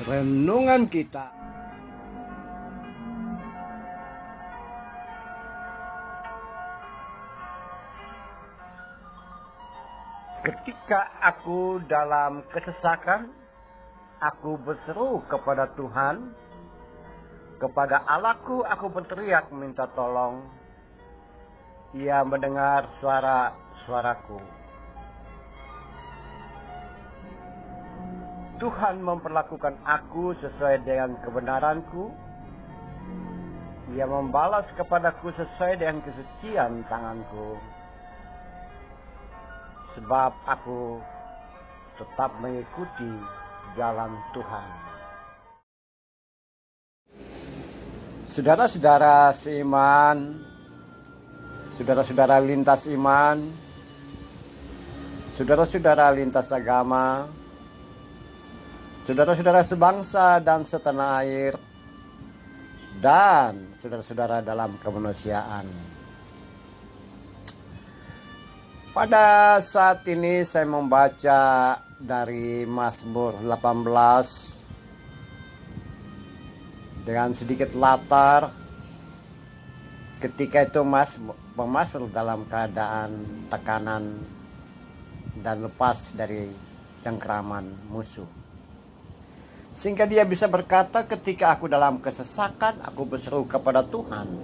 renungan kita. Ketika aku dalam kesesakan, aku berseru kepada Tuhan, kepada Allahku aku berteriak minta tolong. Ia mendengar suaraku. Tuhan memperlakukan aku sesuai dengan kebenaranku. Ia membalas kepadaku sesuai dengan kesucian tanganku. Sebab aku tetap mengikuti jalan Tuhan. Saudara-saudara seiman, saudara-saudara lintas iman, saudara-saudara lintas agama, saudara-saudara sebangsa dan setanah air, dan saudara-saudara dalam kemanusiaan. Pada saat ini saya membaca dari Mazmur 18 dengan sedikit latar. Ketika itu pemazmur dalam keadaan tekanan dan lepas dari cengkraman musuh. Sehingga dia bisa berkata, ketika aku dalam kesesakan, aku berseru kepada Tuhan.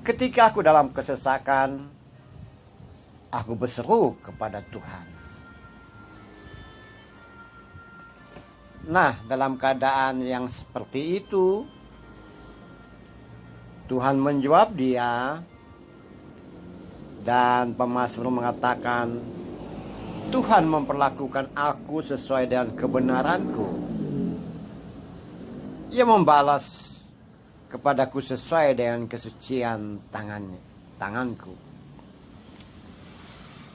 Ketika aku dalam kesesakan, aku berseru kepada Tuhan. Nah, dalam keadaan yang seperti itu, Tuhan menjawab dia, dan pemazmur mengatakan, Tuhan memperlakukan aku sesuai dengan kebenaranku. Ia membalas kepadaku sesuai dengan kesucian tanganku.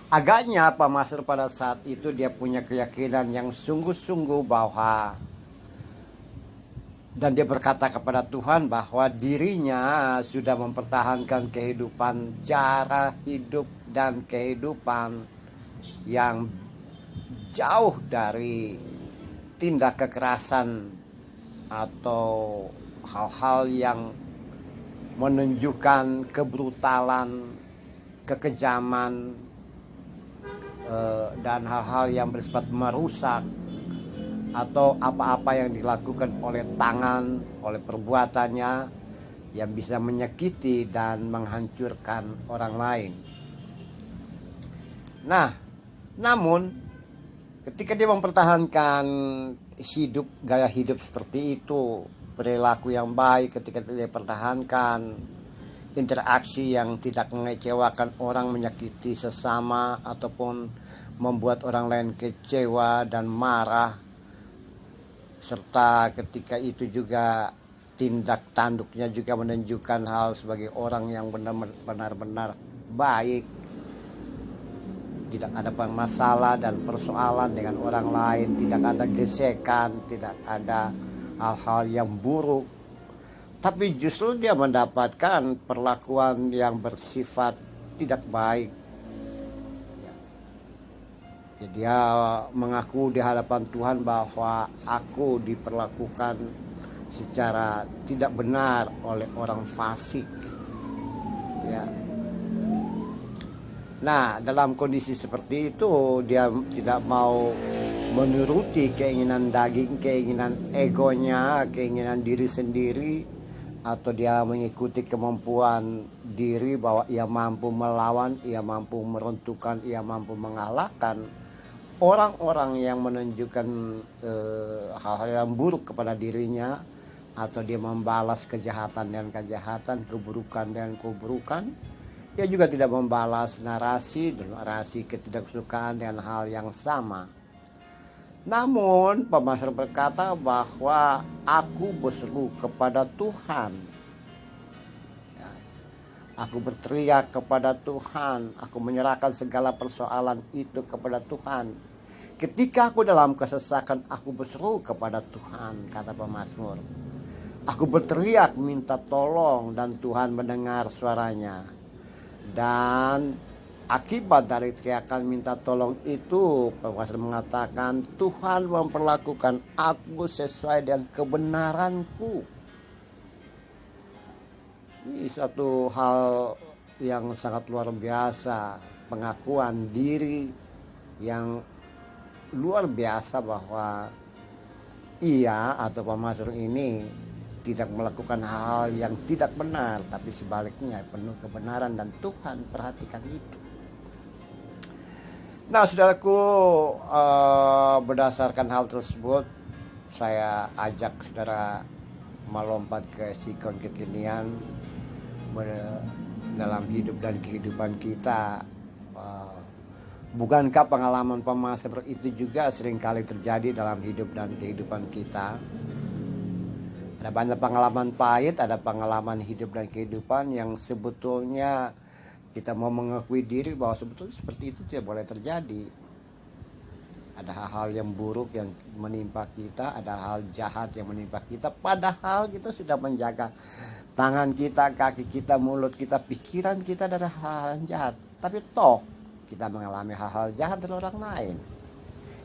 Agaknya pemazmur pada saat itu dia punya keyakinan yang sungguh-sungguh bahwa, dan dia berkata kepada Tuhan bahwa dirinya sudah mempertahankan kehidupan, cara hidup dan kehidupan yang jauh dari tindak kekerasan atau hal-hal yang menunjukkan kebrutalan, kekejaman, dan hal-hal yang bersifat merusak atau apa-apa yang dilakukan oleh tangan, oleh perbuatannya yang bisa menyakiti dan menghancurkan orang lain. Nah, namun ketika dia mempertahankan gaya hidup seperti itu, perilaku yang baik, ketika dia pertahankan interaksi yang tidak mengecewakan orang, menyakiti sesama, ataupun membuat orang lain kecewa dan marah, serta ketika itu juga tindak tanduknya juga menunjukkan hal sebagai orang yang benar-benar baik, tidak ada masalah dan persoalan dengan orang lain, tidak ada gesekan, tidak ada hal-hal yang buruk, tapi justru dia mendapatkan perlakuan yang bersifat tidak baik. Jadi dia mengaku di hadapan Tuhan bahwa aku diperlakukan secara tidak benar oleh orang fasik. Ya. Nah, dalam kondisi seperti itu, dia tidak mau menuruti keinginan daging, keinginan egonya, keinginan diri sendiri, atau dia mengikuti kemampuan diri bahwa ia mampu melawan, ia mampu meruntuhkan, ia mampu mengalahkan orang-orang yang menunjukkan hal-hal yang buruk kepada dirinya, atau dia membalas kejahatan dengan kejahatan, keburukan dengan keburukan. Dia juga tidak membalas narasi ketidaksukaan dengan hal yang sama. Namun pemazmur berkata bahwa aku berseru kepada Tuhan. Ya, aku berteriak kepada Tuhan. Aku menyerahkan segala persoalan itu kepada Tuhan. Ketika aku dalam kesesakan, aku berseru kepada Tuhan, kata pemazmur. Aku berteriak minta tolong dan Tuhan mendengar suaranya. Dan Akibat dari teriakan minta tolong itu, Pemazmur mengatakan, Tuhan memperlakukan aku sesuai dengan kebenaranku. Ini satu hal yang sangat luar biasa, pengakuan diri yang luar biasa bahwa ia atau pemazmur ini tidak melakukan hal yang tidak benar, tapi sebaliknya penuh kebenaran, dan Tuhan perhatikan itu. Nah, saudaraku, berdasarkan hal tersebut, saya ajak saudara melompat ke sikon kekinian dalam hidup dan kehidupan kita. Bukankah pengalaman pemazmur itu juga seringkali terjadi dalam hidup dan kehidupan kita? Ada banyak pengalaman pahit, ada pengalaman hidup dan kehidupan yang sebetulnya kita mau mengakui diri bahwa sebetulnya seperti itu tidak boleh terjadi. Ada hal-hal yang buruk yang menimpa kita, ada hal jahat yang menimpa kita, padahal kita sudah menjaga tangan kita, kaki kita, mulut kita, pikiran kita dari hal-hal yang jahat. Tapi toh kita mengalami hal-hal jahat dari orang lain.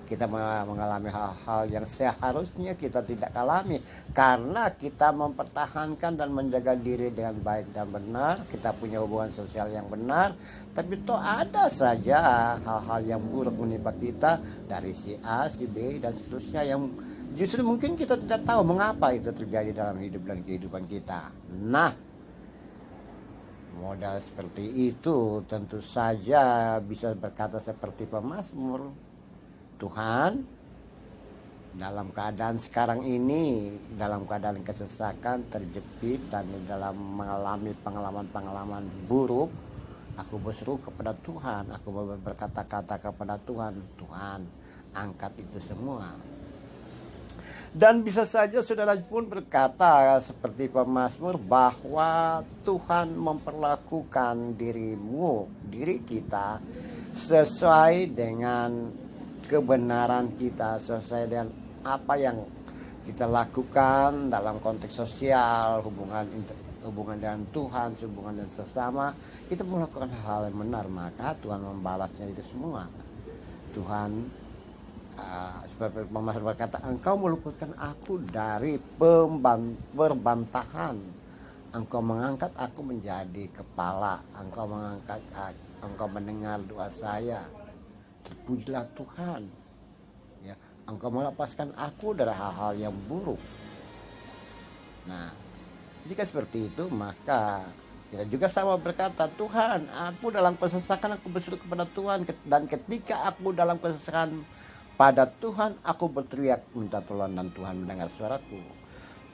Kita mengalami hal-hal yang seharusnya kita tidak alami karena kita mempertahankan dan menjaga diri dengan baik dan benar. Kita punya hubungan sosial yang benar, tapi toh ada saja hal-hal yang buruk menimpa kita dari si A, si B, dan seterusnya yang justru mungkin kita tidak tahu mengapa itu terjadi dalam hidup dan kehidupan kita. Nah, modal seperti itu tentu saja bisa berkata seperti pemazmur, Tuhan, dalam keadaan sekarang ini, dalam keadaan kesesakan, terjepit, dan dalam mengalami pengalaman-pengalaman buruk, aku berseru kepada Tuhan, aku berkata-kata kepada Tuhan, Tuhan, angkat itu semua. Dan bisa saja saudara pun berkata seperti pemazmur bahwa Tuhan memperlakukan diri kita sesuai dengan kebenaran kita, sesuai dengan apa yang kita lakukan dalam konteks sosial, hubungan dengan Tuhan, hubungan dengan sesama. Kita melakukan hal yang benar, maka Tuhan membalasnya itu semua. Tuhan seperti pemazmur berkata, Engkau meluputkan aku dari perbantahan, Engkau mengangkat aku menjadi kepala, Engkau mendengar doa saya. Terpujilah Tuhan, ya, Engkau melepaskan aku dari hal-hal yang buruk. Nah, jika seperti itu, maka kita juga sama berkata, Tuhan, aku dalam kesesakan aku berseru kepada Tuhan, dan ketika aku dalam kesesakan pada Tuhan, aku berteriak minta tolong, dan Tuhan mendengar suaraku.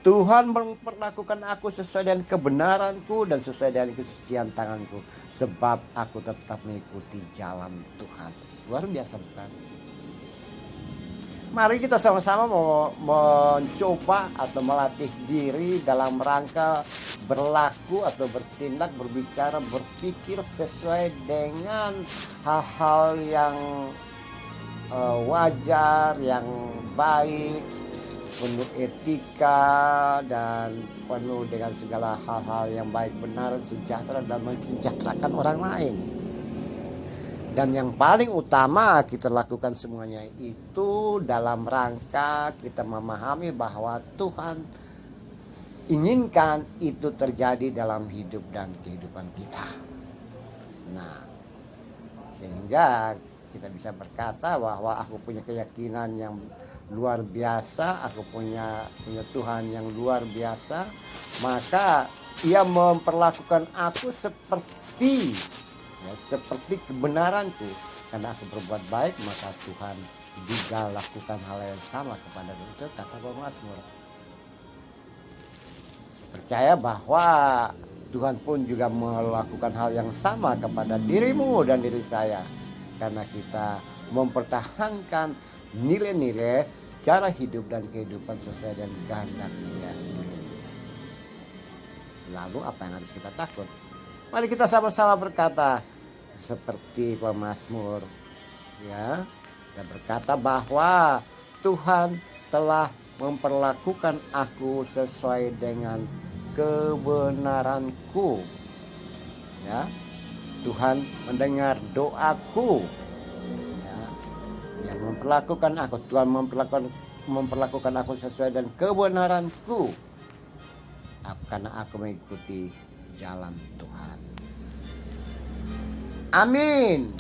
Tuhan memperlakukan aku sesuai dengan kebenaranku dan sesuai dengan kesucian tanganku, sebab aku tetap mengikuti jalan Tuhan. Luar biasa, bukan? Mari kita sama-sama mau mencoba atau melatih diri dalam rangka berlaku atau bertindak, berbicara, berpikir sesuai dengan hal-hal yang wajar, yang baik, penuh etika, dan penuh dengan segala hal-hal yang baik, benar, sejahtera, dan mensejahterakan orang lain. Dan yang paling utama kita lakukan semuanya itu dalam rangka kita memahami bahwa Tuhan inginkan itu terjadi dalam hidup dan kehidupan kita. Nah, sehingga kita bisa berkata bahwa aku punya keyakinan yang luar biasa, aku punya Tuhan yang luar biasa, maka Ia memperlakukan aku seperti kebenaranku. Karena aku berbuat baik, maka Tuhan juga lakukan hal yang sama kepada itu, kata pemazmur. Percaya bahwa Tuhan pun juga melakukan hal yang sama kepada dirimu dan diri saya, karena kita mempertahankan nilai-nilai cara hidup dan kehidupan sesuai dengan kehendak Dia sendiri. Lalu apa yang harus kita takut? Mari kita sama-sama berkata seperti pemazmur, ya. Kita berkata bahwa Tuhan telah memperlakukan aku sesuai dengan kebenaranku, ya. Tuhan mendengar doaku. Ya, yang memperlakukan aku, Tuhan memperlakukan aku sesuai dengan kebenaranku. Karena aku mengikuti jalan Tuhan. Amin.